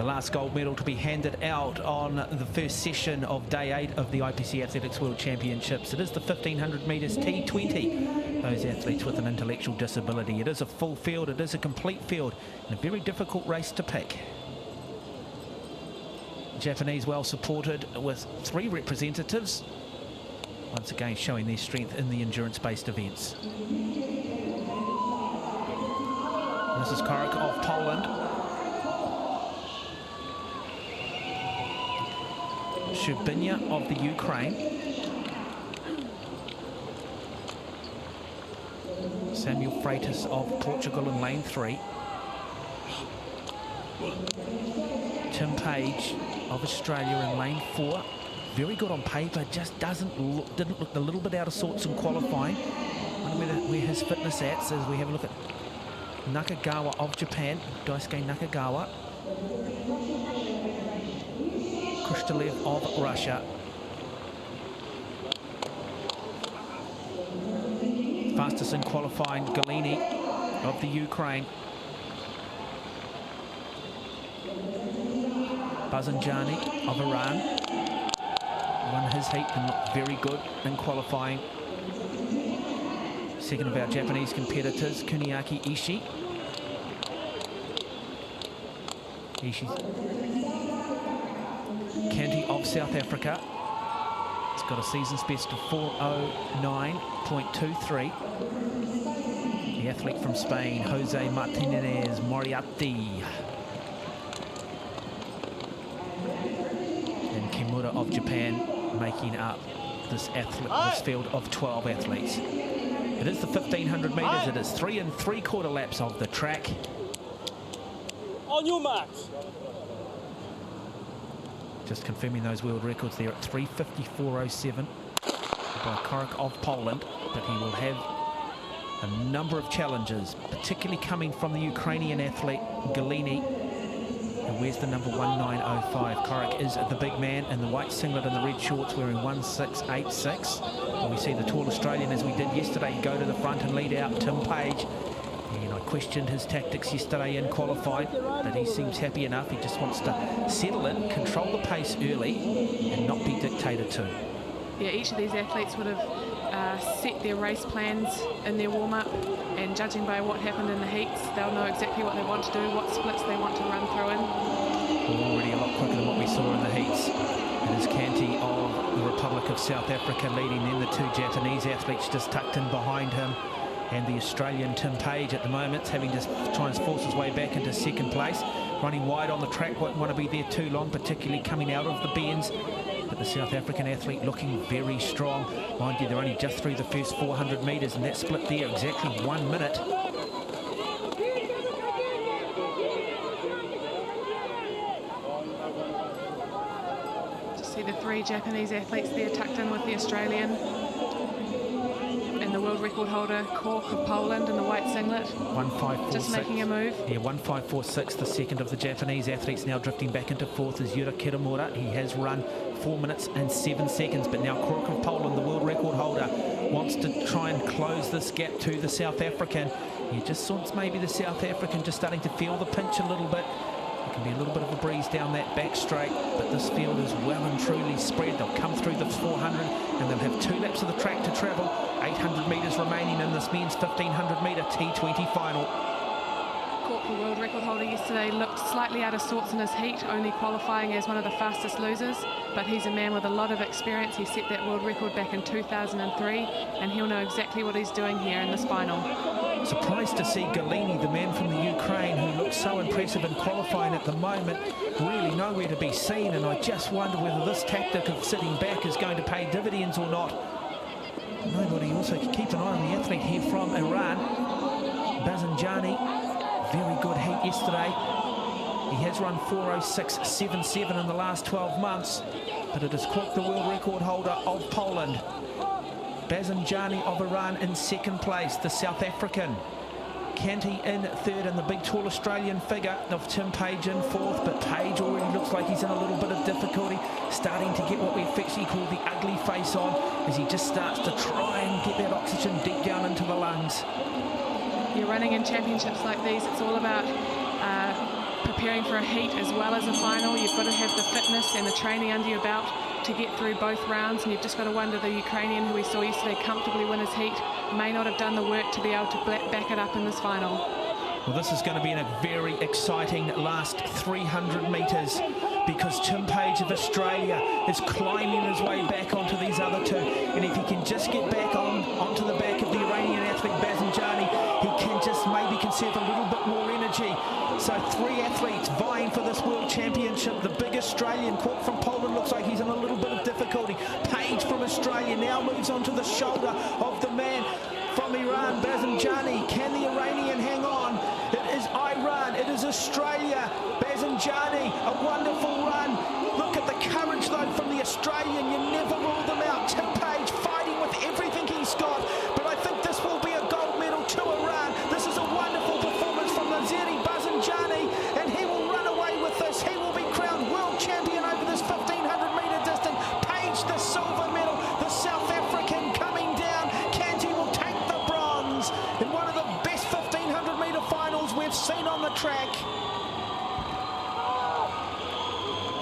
The last gold medal to be handed out on the first session of Day 8 of the IPC Athletics World Championships. It is the 1500 metres T20. Those athletes with an intellectual disability. It is a full field, it is a complete field, and a very difficult race to pick. Japanese well supported with 3 representatives, once again showing their strength in the endurance-based events. This is Korek of Poland. Shubinya of the Ukraine. Samuel Freitas of Portugal in lane 3. Tim Page of Australia in lane 4. Very good on paper, just didn't look a little bit out of sorts in qualifying. I wonder where his fitness at, so as we have a look at Nakagawa of Japan, Daisuke Nakagawa. Kristalev of Russia. Fastest in qualifying, Galini of the Ukraine. Bazanjani of Iran. Won his heat and looked very good in qualifying. Second of our Japanese competitors, Kuniaki Ishii. Kanti of South Africa. It's got a season's best of 4:09.23. The athlete from Spain, Jose Martinez Moriarty. And Kimura of Japan making up this field of 12 athletes. It is the 1500 metres. It is 3 3/4 laps of the track. On your marks. Just confirming those world records there at 3:54.07 by Korek of Poland, but he will have a number of challenges, particularly coming from the Ukrainian athlete Galini, who wears the number 1905. Korek is the big man in the white singlet and the red shorts, wearing 1686. And we see the tall Australian, as we did yesterday, go to the front and lead out Tim Page. And I questioned his tactics yesterday in qualifying, but he seems happy enough. He just wants to settle in, control the pace early, and not be dictated to. Yeah, each of these athletes would have set their race plans in their warm-up, and judging by what happened in the heats, they'll know exactly what they want to do, what splits they want to run through in. Already a lot quicker than what we saw in the heats. It is Kanti of the Republic of South Africa leading, then the 2 Japanese athletes just tucked in behind him. And the Australian Tim Page at the moment having to try and force his way back into second place. Running wide on the track, won't want to be there too long, particularly coming out of the bends. But the South African athlete looking very strong. Mind you, they're only just through the first 400 metres, and that split there exactly 1 minute. To see the 3 Japanese athletes there tucked in with the Australian. The world record holder, Korek of Poland, in the white singlet. 1:05.46. Just making a move. Yeah, 1:05.46. The second of the Japanese athletes now drifting back into fourth is Yura Kitamura. He has run 4 minutes and 7 seconds, but now Korek of Poland, the world record holder, wants to try and close this gap to the South African. He just wants maybe the South African just starting to feel the pinch a little bit. It can be a little bit of a breeze down that back straight, but this field is well and truly spread. They'll come through the 400 and they'll have 2 laps of the track to travel. 800 metres remaining in this men's 1500 metre T20 final. Korek, the world record holder yesterday, looked slightly out of sorts in his heat, only qualifying as one of the fastest losers, but he's a man with a lot of experience. He set that world record back in 2003, and he'll know exactly what he's doing here in this final. Surprised to see Galini, the man from the Ukraine, who looks so impressive in qualifying at the moment, really nowhere to be seen, and I just wonder whether this tactic of sitting back is going to pay dividends or not. Nobody also can keep an eye on the athlete here from Iran, Bazanjani. Very good heat yesterday. He has run 4:06.77 in the last 12 months, but it is Korek, the world record holder of Poland. Bazanjani of Iran in second place, the South African. Kanti in third, and the big tall Australian figure of Tim Page in fourth, but Page already looks like he's in a little bit of difficulty, starting to get what we affectionately call the ugly face on, as he just starts to try and get that oxygen deep down into the lungs. You're running in championships like these, it's all about preparing for a heat as well as a final. You've got to have the fitness and the training under your belt to get through both rounds, and you've just got to wonder the Ukrainian who we saw yesterday comfortably win his heat may not have done the work to be able to back it up in this final. Well, this is going to be a very exciting last 300 metres, because Tim Page of Australia is climbing his way back onto these other two, and if he can just get back onto the back of the Iranian athlete Bazanjani, he can just maybe conserve a little bit more energy. So 3 athletes vying for this World Championship. The big Australian, Cork from Poland, looks like he's in a little bit of difficulty. Page from Australia now moves onto the shoulder of the man from Iran, Bazanjani. Can the Iranian hang on? It is Iran, it is Australia. Bazanjani, a wonderful run. Look at the courage though from the Australian. You never rule them out. Tim Page fighting with everything he's got, but I think this will be a gold medal to Iran. This is a wonderful performance from Naziri Bazanjani, and he will run away with this. He will be crowned world champion over this 1500 metre distance. Page the silver medal, the South African coming down. Canty will take the bronze in one of the best 1500 metre finals we've seen on the track.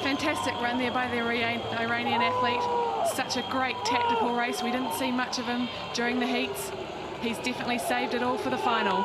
Fantastic run there by the Iranian athlete. Such a great tactical race. We didn't see much of him during the heats. He's definitely saved it all for the final.